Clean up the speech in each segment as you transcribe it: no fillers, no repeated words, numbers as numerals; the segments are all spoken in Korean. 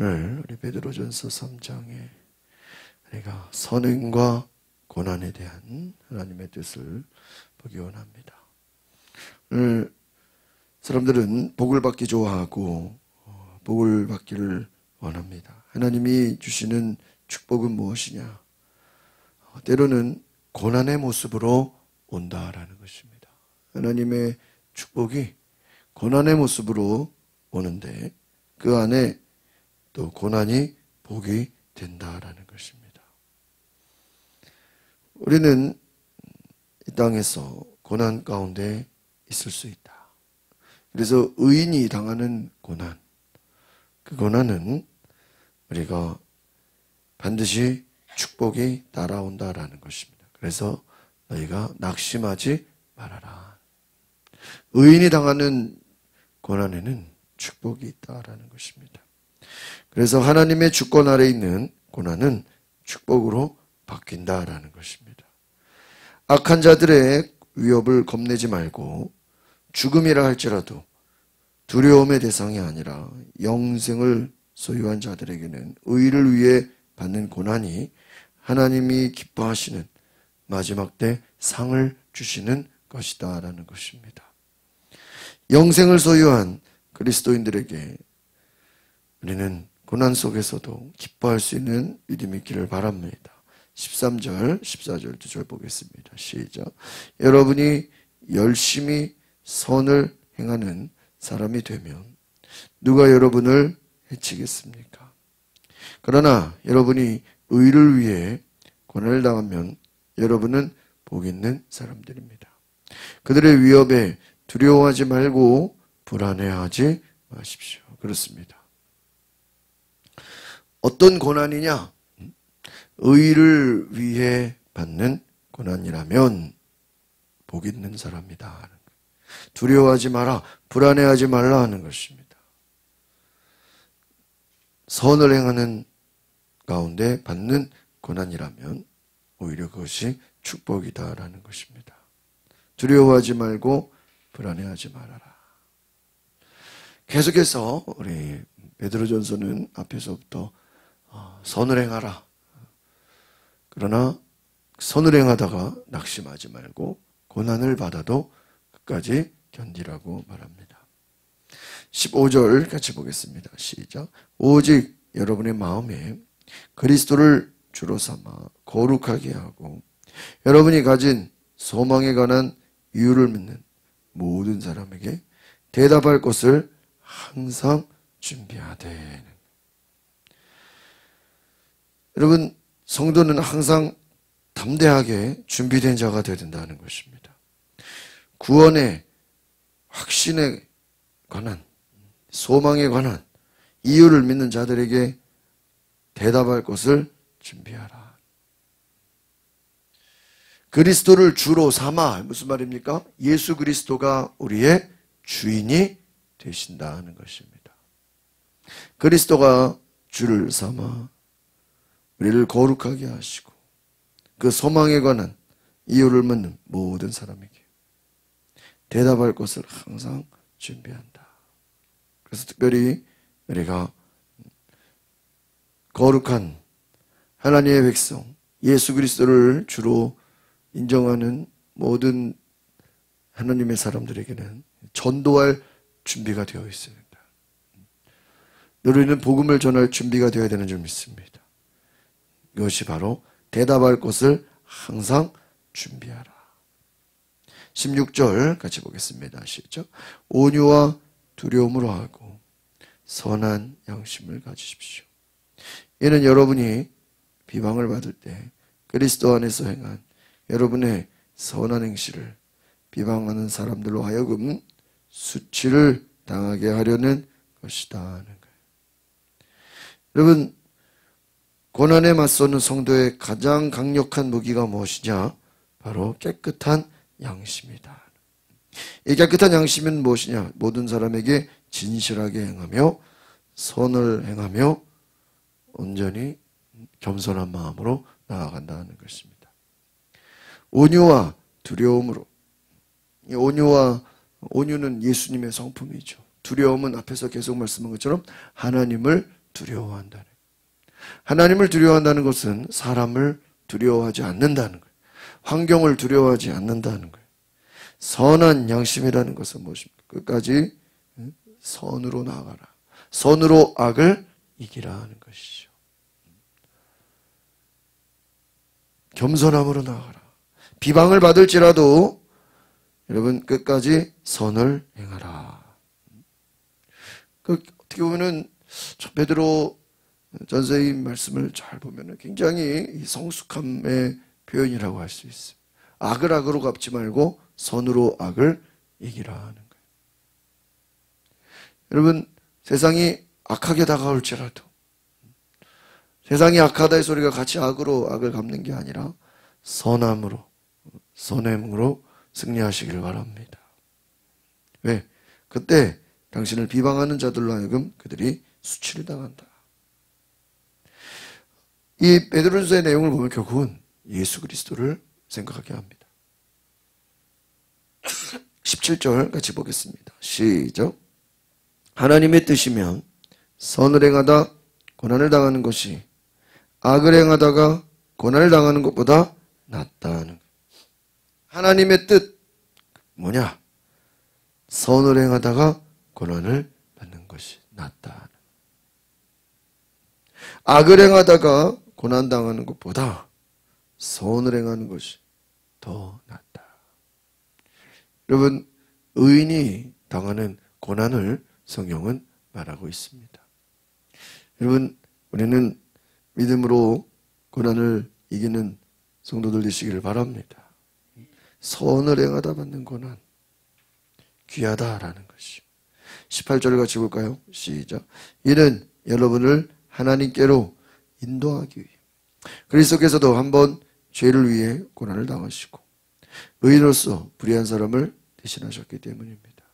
오늘 우리 베드로전서 3장에 우리가 선행과 고난에 대한 하나님의 뜻을 보기 원합니다. 오늘 사람들은 복을 받기 좋아하고 복을 받기를 원합니다. 하나님이 주시는 축복은 무엇이냐? 때로는 고난의 모습으로 온다라는 것입니다. 하나님의 축복이 고난의 모습으로 오는데 그 안에 또 고난이 복이 된다라는 것입니다. 우리는 이 땅에서 고난 가운데 있을 수 있다. 그래서 의인이 당하는 고난, 그 고난은 우리가 반드시 축복이 따라온다라는 것입니다. 그래서 너희가 낙심하지 말아라. 의인이 당하는 고난에는 축복이 있다라는 것입니다. 그래서 하나님의 주권 아래 있는 고난은 축복으로 바뀐다라는 것입니다. 악한 자들의 위협을 겁내지 말고 죽음이라 할지라도 두려움의 대상이 아니라 영생을 소유한 자들에게는 의를 위해 받는 고난이 하나님이 기뻐하시는 마지막 때 상을 주시는 것이다 라는 것입니다. 영생을 소유한 그리스도인들에게 우리는 고난 속에서도 기뻐할 수 있는 믿음이 있기를 바랍니다. 13절, 14절 두 절 보겠습니다. 시작. 여러분이 열심히 선을 행하는 사람이 되면 누가 여러분을 해치겠습니까? 그러나 여러분이 의를 위해 고난을 당하면 여러분은 복 있는 사람들입니다. 그들의 위협에 두려워하지 말고 불안해하지 마십시오. 그렇습니다. 어떤 고난이냐? 의를 위해 받는 고난이라면 복 있는 사람이다. 두려워하지 마라, 불안해하지 말라 하는 것입니다. 선을 행하는 가운데 받는 고난이라면 오히려 그것이 축복이다라는 것입니다. 두려워하지 말고 불안해하지 말아라. 계속해서 우리 베드로전서는 앞에서부터 선을 행하라. 그러나 선을 행하다가 낙심하지 말고 고난을 받아도 끝까지 견디라고 말합니다. 15절 같이 보겠습니다. 시작. 오직 여러분의 마음에 그리스도를 주로 삼아 거룩하게 하고 여러분이 가진 소망에 관한 이유를 묻는 모든 사람에게 대답할 것을 항상 준비하되. 여러분, 성도는 항상 담대하게 준비된 자가 되어야 된다는 것입니다. 구원의 확신에 관한, 소망에 관한 이유를 믿는 자들에게 대답할 것을 준비하라. 그리스도를 주로 삼아, 무슨 말입니까? 예수 그리스도가 우리의 주인이 되신다는 것입니다. 그리스도가 주를 삼아 우리를 거룩하게 하시고 그 소망에 관한 이유를 묻는 모든 사람에게 대답할 것을 항상 준비한다. 그래서 특별히 우리가 거룩한 하나님의 백성 예수 그리스도를 주로 인정하는 모든 하나님의 사람들에게는 전도할 준비가 되어 있습니다. 우리는 복음을 전할 준비가 되어야 되는 줄 믿습니다. 이것이 바로 대답할 것을 항상 준비하라. 16절 같이 보겠습니다. 시작. 온유와 두려움으로 하고 선한 양심을 가지십시오. 이는 여러분이 비방을 받을 때 그리스도 안에서 행한 여러분의 선한 행실을 비방하는 사람들로 하여금 수치를 당하게 하려는 것이다 하는 거예요. 여러분, 고난에 맞서는 성도의 가장 강력한 무기가 무엇이냐? 바로 깨끗한 양심이다. 이 깨끗한 양심은 무엇이냐? 모든 사람에게 진실하게 행하며 선을 행하며 온전히 겸손한 마음으로 나아간다는 것입니다. 온유와 두려움으로. 이 온유는 예수님의 성품이죠. 두려움은 앞에서 계속 말씀한 것처럼 하나님을 두려워한다는 거예요. 하나님을 두려워한다는 것은 사람을 두려워하지 않는다는 거예요. 환경을 두려워하지 않는다는 거예요. 선한 양심이라는 것은 무엇입니까? 끝까지 선으로 나아가라. 선으로 악을 이기라 하는 것이죠. 겸손함으로 나아가라. 비방을 받을지라도 여러분 끝까지 선을 행하라. 어떻게 보면은 베드로 전서의 말씀을 잘 보면 굉장히 성숙함의 표현이라고 할 수 있어요. 악을 악으로 갚지 말고 선으로 악을 이기라 하는 거예요. 여러분 세상이 악하게 다가올지라도 세상이 악하다의 소리가 같이 악으로 악을 갚는 게 아니라 선함으로 선행으로 승리하시길 바랍니다. 왜? 그때 당신을 비방하는 자들로 하여금 그들이 수치를 당한다. 이 베드로전서의 내용을 보면 결국은 예수 그리스도를 생각하게 합니다. 17절 같이 보겠습니다. 시작. 하나님의 뜻이면 선을 행하다 고난을 당하는 것이 악을 행하다가 고난을 당하는 것보다 낫다는 거예요. 하나님의 뜻 뭐냐? 선을 행하다가 고난을 받는 것이 낫다. 악을 행하다가 고난 당하는 것보다 선을 행하는 것이 더 낫다. 여러분, 의인이 당하는 고난을 성경은 말하고 있습니다. 여러분, 우리는 믿음으로 고난을 이기는 성도들 되시기를 바랍니다. 선을 행하다 받는 고난, 귀하다라는 것이. 18절을 같이 볼까요? 시작. 이는 여러분을 하나님께로 인도하기 위해 그리스도께서도 한번 죄를 위해 고난을 당하시고 의인으로서 불의한 사람을 대신하셨기 때문입니다.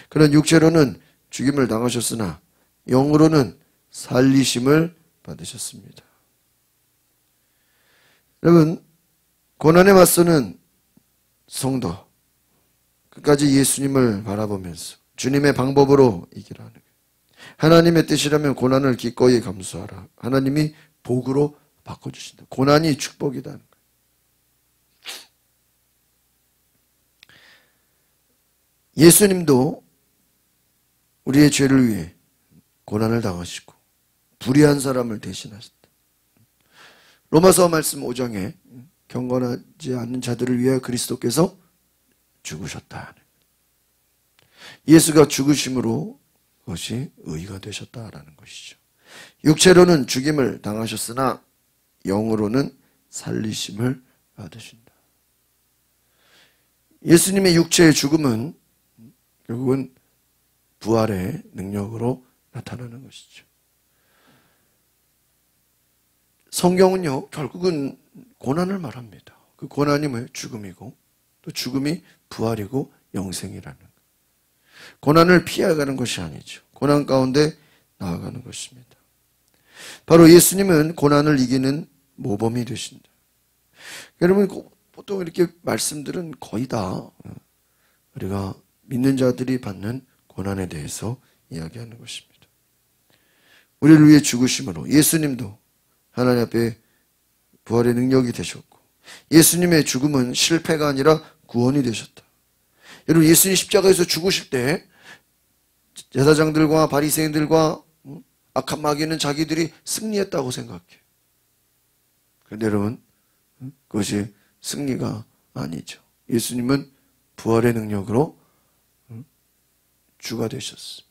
그는 육체로는 죽임을 당하셨으나 영으로는 살리심을 받으셨습니다. 여러분, 고난에 맞서는 성도, 끝까지 예수님을 바라보면서 주님의 방법으로 이기라는 거예요. 하나님의 뜻이라면 고난을 기꺼이 감수하라. 하나님이 복으로 바꿔주신다. 고난이 축복이라는 거예요. 예수님도 우리의 죄를 위해 고난을 당하시고 불의한 사람을 대신하셨다. 로마서 말씀 5장에 경건하지 않는 자들을 위해 그리스도께서 죽으셨다. 예수가 죽으심으로 그것이 의가 되셨다라는 것이죠. 육체로는 죽임을 당하셨으나 영으로는 살리심을 받으신다. 예수님의 육체의 죽음은 결국은 부활의 능력으로 나타나는 것이죠. 성경은요, 결국은 고난을 말합니다. 그 고난이 뭐예요? 죽음이고, 또 죽음이 부활이고 영생이라는 거예요. 고난을 피해가는 것이 아니죠. 고난 가운데 나아가는 것입니다. 바로 예수님은 고난을 이기는 모범이 되신다. 여러분, 보통 이렇게 말씀들은 거의 다 우리가 믿는 자들이 받는 고난에 대해서 이야기하는 것입니다. 우리를 위해 죽으심으로 예수님도 하나님 앞에 부활의 능력이 되셨고, 예수님의 죽음은 실패가 아니라 구원이 되셨다. 여러분, 예수님 십자가에서 죽으실 때 제사장들과 바리새인들과 악한 마귀는 자기들이 승리했다고 생각해요. 그런데 여러분, 그것이 승리가 아니죠. 예수님은 부활의 능력으로 주가 되셨어요.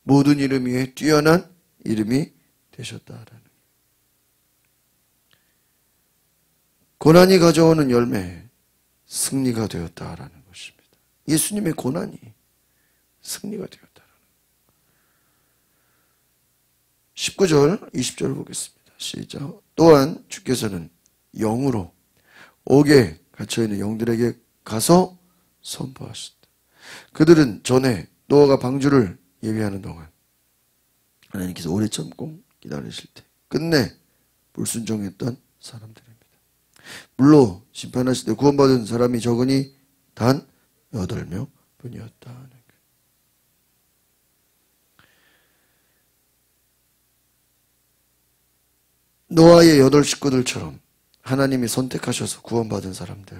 모든 이름 위에 뛰어난 이름이 되셨다라는 거예요. 고난이 가져오는 열매, 승리가 되었다라는 것입니다. 예수님의 고난이 승리가 되었다라는 거예요. 19절, 20절 보겠습니다. 시작. 또한 주께서는 영으로 옥에 갇혀있는 영들에게 가서 선포하셨다. 그들은 전에 노아가 방주를 예비하는 동안 하나님께서 오래 참고 기다리실 때 끝내 불순종했던 사람들입니다. 물로 심판하실 때 구원받은 사람이 적으니 단 8명 뿐이었다. 노아의 8 식구들처럼 하나님이 선택하셔서 구원받은 사람들.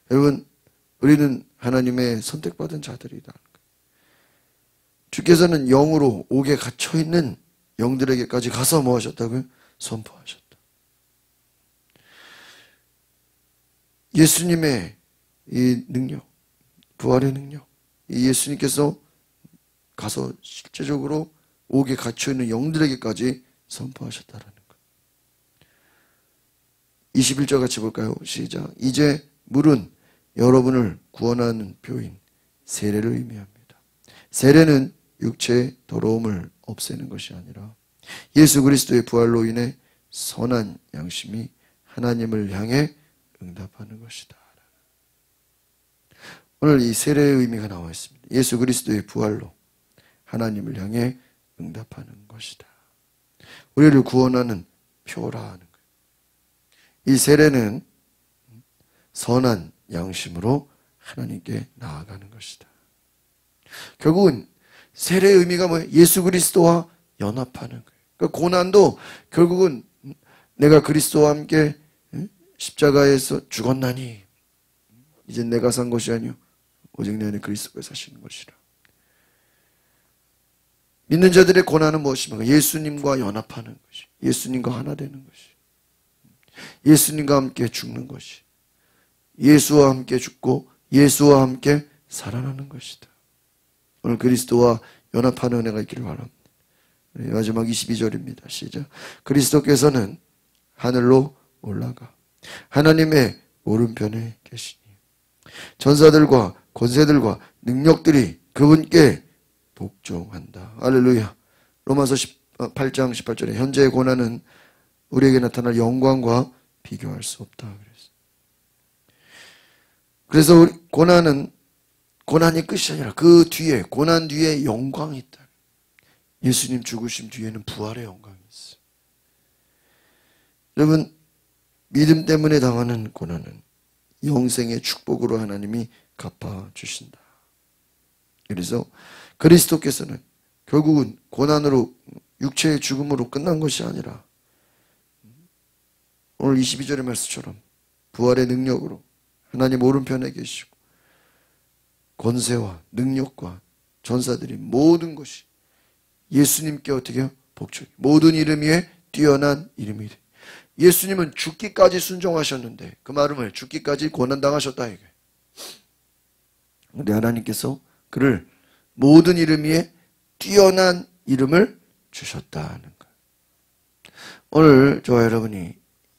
여러분, 우리는 하나님의 선택받은 자들이다. 주께서는 영으로 옥에 갇혀있는 영들에게까지 가서 뭐 하셨다고요? 선포하셨다. 예수님의 이 능력, 부활의 능력, 이 예수님께서 가서 실제적으로 옥에 갇혀있는 영들에게까지 선포하셨다라는 것. 21절 같이 볼까요? 시작. 이제 물은 여러분을 구원하는 표인 세례를 의미합니다. 세례는 육체의 더러움을 없애는 것이 아니라 예수 그리스도의 부활로 인해 선한 양심이 하나님을 향해 응답하는 것이다. 오늘 이 세례의 의미가 나와 있습니다. 예수 그리스도의 부활로 하나님을 향해 응답하는 것이다. 우리를 구원하는 표라는 거예요. 이 세례는 선한 양심으로 하나님께 나아가는 것이다. 결국은 세례의 의미가 뭐예요? 예수 그리스도와 연합하는 거예요. 그러니까 고난도 결국은 내가 그리스도와 함께 십자가에서 죽었나니 이제 내가 산 것이 아니요 오직 내 안에 그리스도가 사시는 것이라. 믿는 자들의 고난은 무엇입니까? 예수님과 연합하는 것이, 예수님과 하나 되는 것이, 예수님과 함께 죽는 것이, 예수와 함께 죽고 예수와 함께 살아나는 것이다. 오늘 그리스도와 연합하는 은혜가 있기를 바랍니다. 마지막 22절입니다. 시작. 그리스도께서는 하늘로 올라가 하나님의 오른편에 계시니 전사들과 권세들과 능력들이 그분께 복종한다. 할렐루야. 로마서 8장 18절에 현재의 고난은 우리에게 나타날 영광과 비교할 수 없다. 그래서 우리 고난이 끝이 아니라 그 뒤에, 고난 뒤에 영광이 있다. 예수님 죽으심 뒤에는 부활의 영광이 있어요. 여러분, 믿음 때문에 당하는 고난은 영생의 축복으로 하나님이 갚아주신다. 그래서 그리스도께서는 결국은 고난으로, 육체의 죽음으로 끝난 것이 아니라 오늘 22절의 말씀처럼 부활의 능력으로 하나님 오른편에 계시고 권세와 능력과 전사들이 모든 것이 예수님께 어떻게 해요? 복종. 모든 이름 위에 뛰어난 이름이 돼. 예수님은 죽기까지 순종하셨는데 그 말은 뭐예요? 죽기까지 고난당하셨다 이게. 우리 하나님께서 그를 모든 이름 위에 뛰어난 이름을 주셨다는 거예요. 오늘 저와 여러분이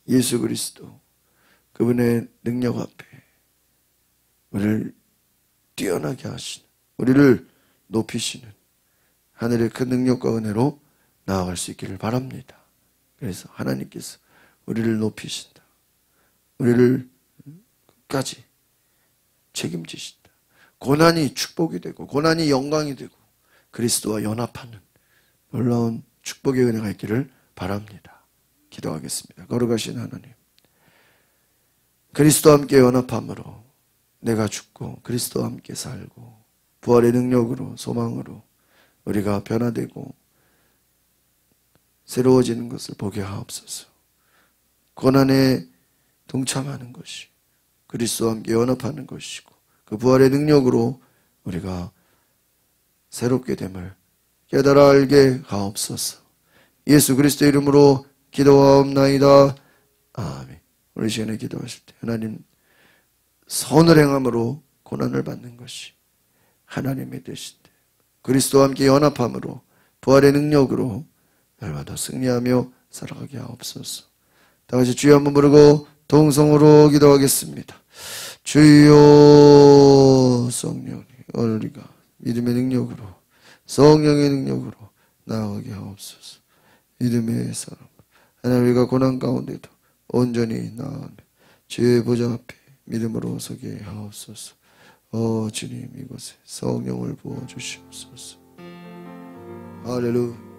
예수 그리스도 그분의 능력 앞에 우리를 뛰어나게 하시는, 우리를 높이시는 하늘의 큰 능력과 은혜로 나아갈 수 있기를 바랍니다. 그래서 하나님께서 우리를 높이신다. 우리를 끝까지 책임지신다. 고난이 축복이 되고 고난이 영광이 되고 그리스도와 연합하는 놀라운 축복의 은혜가 있기를 바랍니다. 기도하겠습니다. 거룩하신 하나님, 그리스도와 함께 연합함으로 내가 죽고 그리스도와 함께 살고 부활의 능력으로 소망으로 우리가 변화되고 새로워지는 것을 보게 하옵소서. 고난에 동참하는 것이 그리스도와 함께 연합하는 것이고 그 부활의 능력으로 우리가 새롭게 됨을 깨달아 알게 하옵소서. 예수 그리스도 이름으로 기도하옵나이다. 아멘. 우리 시간에 기도하실 때 하나님, 선을 행함으로 고난을 받는 것이 하나님의 뜻인데 그리스도와 함께 연합함으로 부활의 능력으로 날마다 승리하며 살아가게 하옵소서. 다 같이 주여 한번 부르고 동성으로 기도하겠습니다. 주여. 성령님, 오늘 우리가 믿음의 능력으로, 성령의 능력으로 나아가게 하옵소서. 믿음의 사람, 하나님, 우리가 고난 가운데도 온전히 나아가는 주의 보좌 앞에 믿음으로 서게 하옵소서. 주님, 이곳에 성령을 부어주시옵소서. 할렐루야.